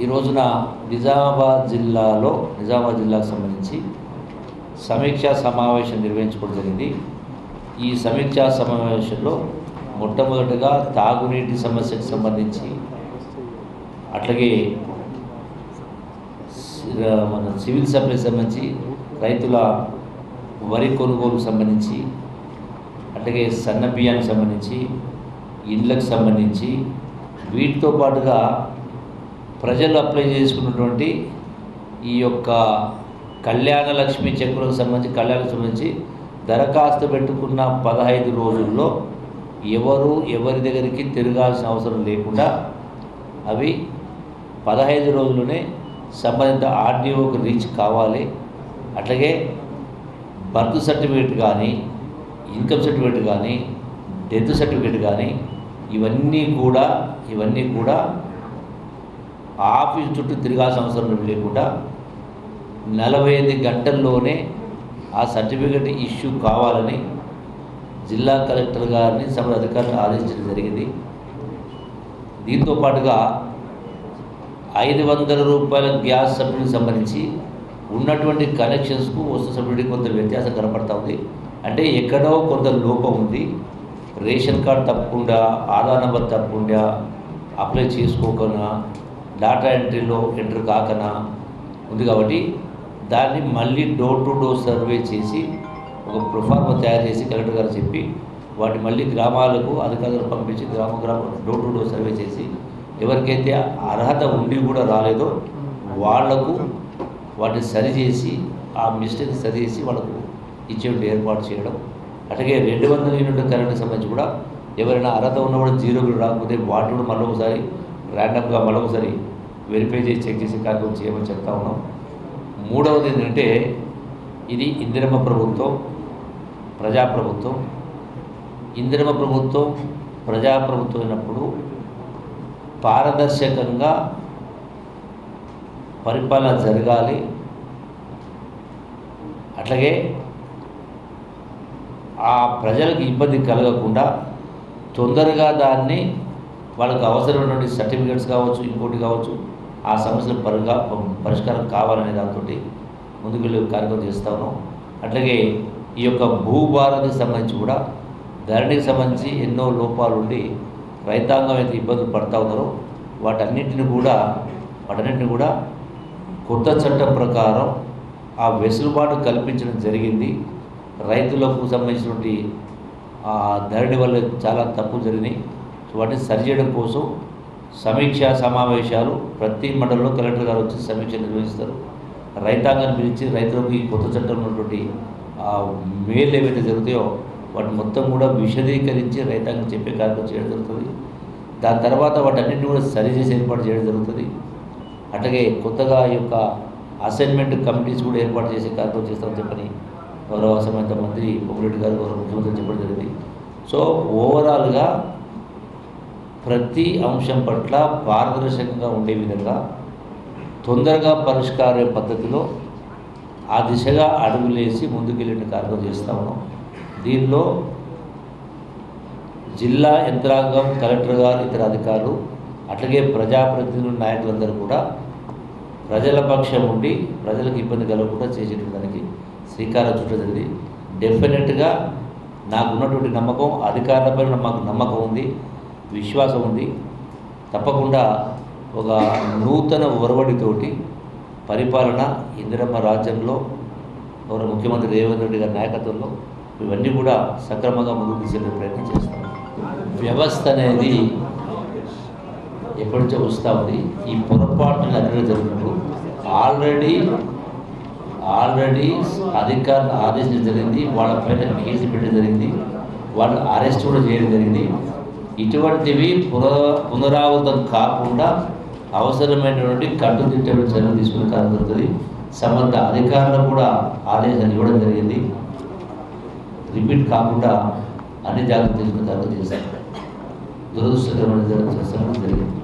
ఈ రోజున నిజామాబాద్ జిల్లాకు సంబంధించి సమీక్షా సమావేశం నిర్వహించుకోవడం జరిగింది. ఈ సమీక్షా సమావేశంలో మొట్టమొదటిగా తాగునీటి సమస్యకు సంబంధించి, అట్లాగే మన సివిల్ సప్లైకి సంబంధించి, రైతుల వరి కొనుగోలుకు సంబంధించి, అట్లాగే సన్న బియ్యానికి సంబంధించి, ఇండ్లకు సంబంధించి, వీటితో పాటుగా ప్రజలు అప్లై చేసుకున్నటువంటి ఈ యొక్క కళ్యాణ లక్ష్మి చెక్కులకు సంబంధించి దరఖాస్తు పెట్టుకున్న 15 రోజుల్లో ఎవరి దగ్గరికి తిరగాల్సిన అవసరం లేకుండా అవి 15 రోజుల్లోనే సంబంధిత ఆర్డీఓకి రీచ్ కావాలి. అట్లాగే బర్త్ సర్టిఫికేట్ కానీ, ఇన్కమ్ సర్టిఫికేట్ కానీ, డెత్ సర్టిఫికేట్ కానీ ఇవన్నీ కూడా ఆఫీస్ చుట్టూ తిరగాల్సిన అవసరం లేకుండా 45 గంటల్లోనే ఆ సర్టిఫికేట్ ఇష్యూ కావాలని జిల్లా కలెక్టర్ గారిని సంబంధిత అధికారులను ఆదేశించడం జరిగింది. దీంతో పాటుగా 500 రూపాయల గ్యాస్ సబ్సిడీకి సంబంధించి ఉన్నటువంటి కనెక్షన్స్కు వస్తు సబ్సిడీ కొంత వ్యత్యాసం కనపడతా ఉంది. అంటే ఎక్కడో కొంత లోపం ఉంది. రేషన్ కార్డు తప్పకుండా, ఆధార్ నెంబర్ తప్పకుండా, అప్లై చేసుకోకుండా, డాటా ఎంట్రీలో ఎంటర్ కాకనా ఉంది. కాబట్టి దాన్ని మళ్ళీ డోర్ టు డోర్ సర్వే చేసి ఒక ప్రొఫార్మా తయారు చేసి కలెక్టర్ గారు చెప్పి వాటి మళ్ళీ గ్రామాలకు అధికారులు పంపించి గ్రామ డోర్ టు డోర్ సర్వే చేసి ఎవరికైతే అర్హత ఉండి కూడా రాలేదో వాళ్లకు వాటిని సరిచేసి ఆ మిస్టేక్ సరిచేసి వాళ్ళకు ఇచ్చేటువంటి ఏర్పాటు చేయడం. అట్లాగే 200 యూనిట్ల కరెంట్కి సంబంధించి కూడా ఎవరైనా అర్హత ఉన్నవాడు 0 కూడా రాకపోతే వాటి కూడా మళ్ళీ ఒకసారి ర్యాండమ్గా మరొకసారి వెరిఫై చేసి చెక్ చేసి కార్యక్రమం చేయమని చెప్తా ఉన్నాం. మూడవది ఏంటంటే ఇది ఇందిరమ్మ ప్రభుత్వం, ప్రజాప్రభుత్వం. ఇందిరమ్మ ప్రభుత్వం ప్రజాప్రభుత్వం అయినప్పుడు పారదర్శకంగా పరిపాలన జరగాలి. అట్లాగే ఆ ప్రజలకు ఇబ్బంది కలగకుండా తొందరగా దాన్ని వాళ్ళకు అవసరమైనటువంటి సర్టిఫికేట్స్ కావచ్చు, ఇంకోటి కావచ్చు, ఆ సమస్యలు పరిష్కారం కావాలనే దాంతో ముందుకు వెళ్ళి కార్యక్రమం చేస్తా ఉన్నాం. అట్లాగే ఈ యొక్క భూభారతికి సంబంధించి కూడా ధరణికి సంబంధించి ఎన్నో లోపాలు ఉండి రైతాంగం అయితే ఇబ్బందులు పడుతూ ఉన్నారో వాటన్నింటిని కూడా కొత్త చట్టం ప్రకారం ఆ వెసులుబాటు కల్పించడం జరిగింది. రైతులకు సంబంధించినటువంటి ధరణి వల్ల చాలా తప్పులు జరిగినాయి. వాటిని సరిచేయడం కోసం సమీక్షా సమావేశాలు ప్రతి మండలంలో కలెక్టర్ గారు వచ్చి సమీక్ష నిర్వహిస్తారు. రైతాంగాన్ని పిలిచి రైతులకు ఈ కొత్త చట్టంలో ఉన్నటువంటి మేలు ఏవైతే జరుగుతాయో వాటి మొత్తం కూడా విశదీకరించి రైతాంగం చెప్పే కార్యక్రమం చేయడం జరుగుతుంది. దాని తర్వాత వాటన్నింటినీ కూడా సరిచేసి ఏర్పాటు చేయడం జరుగుతుంది. అట్లాగే కొత్తగా ఈ యొక్క అసైన్మెంట్ కమిటీస్ కూడా ఏర్పాటు చేసే కార్యక్రమం చేస్తామని చెప్పని గౌరవ సంబంధిత మంత్రి పొంగులేటి గారు గౌరవ ముఖ్యమంత్రి చెప్పడం జరిగింది. సో ఓవరాల్గా ప్రతి అంశం పట్ల పారదర్శకంగా ఉండే విధంగా తొందరగా పరిష్కార పద్ధతిలో ఆ దిశగా అడుగులేసి ముందుకెళ్ళిన కార్యక్రమం చేస్తూ ఉన్నాం. దీనిలో జిల్లా యంత్రాంగం, కలెక్టర్ గారు, ఇతర అధికారులు, అట్లాగే ప్రజాప్రతినిధులు, నాయకులందరూ కూడా ప్రజల పక్షం ఉండి ప్రజలకు ఇబ్బంది కలగకుండా చేసేటానికి శ్రీకారం చుట్టడం జరిగింది. డెఫినెట్గా నాకున్నటువంటి నమ్మకం, అధికారులపై మాకు నమ్మకం ఉంది, విశ్వాసం ఉంది. తప్పకుండా ఒక నూతన ఒరవడితోటి పరిపాలన ఇందిరమ్మ రాజ్యంలో గౌరవ ముఖ్యమంత్రి రేవంత్ రెడ్డి గారి నాయకత్వంలో ఇవన్నీ కూడా సక్రమంగా ముందుకు తీసుకెళ్లే ప్రయత్నం చేస్తాం. వ్యవస్థ అనేది ఎప్పటి నుంచో వస్తూ ఉంది. ఈ పొరపాటును అక్కడ జరుగుతూ ఆల్రెడీ అధికారులు ఆదేశించడం జరిగింది. వాళ్ళపైన కేసు పెట్టడం జరిగింది. వాళ్ళు అరెస్ట్ కూడా చేయడం జరిగింది. ఇటువంటివి పునరావృతం కాకుండా అవసరమైనటువంటి కట్టుదిట్టమైన చర్యలు తీసుకునే కార్యం జరుగుతుంది. సంబంధిత అధికారులకు కూడా ఆదేశాలు ఇవ్వడం జరిగింది. రిపీట్ కాకుండా అన్ని జాగ్రత్తలు తీసుకునే కార్యం చేస్తారు. దురదృష్టకరమైన జరిగింది.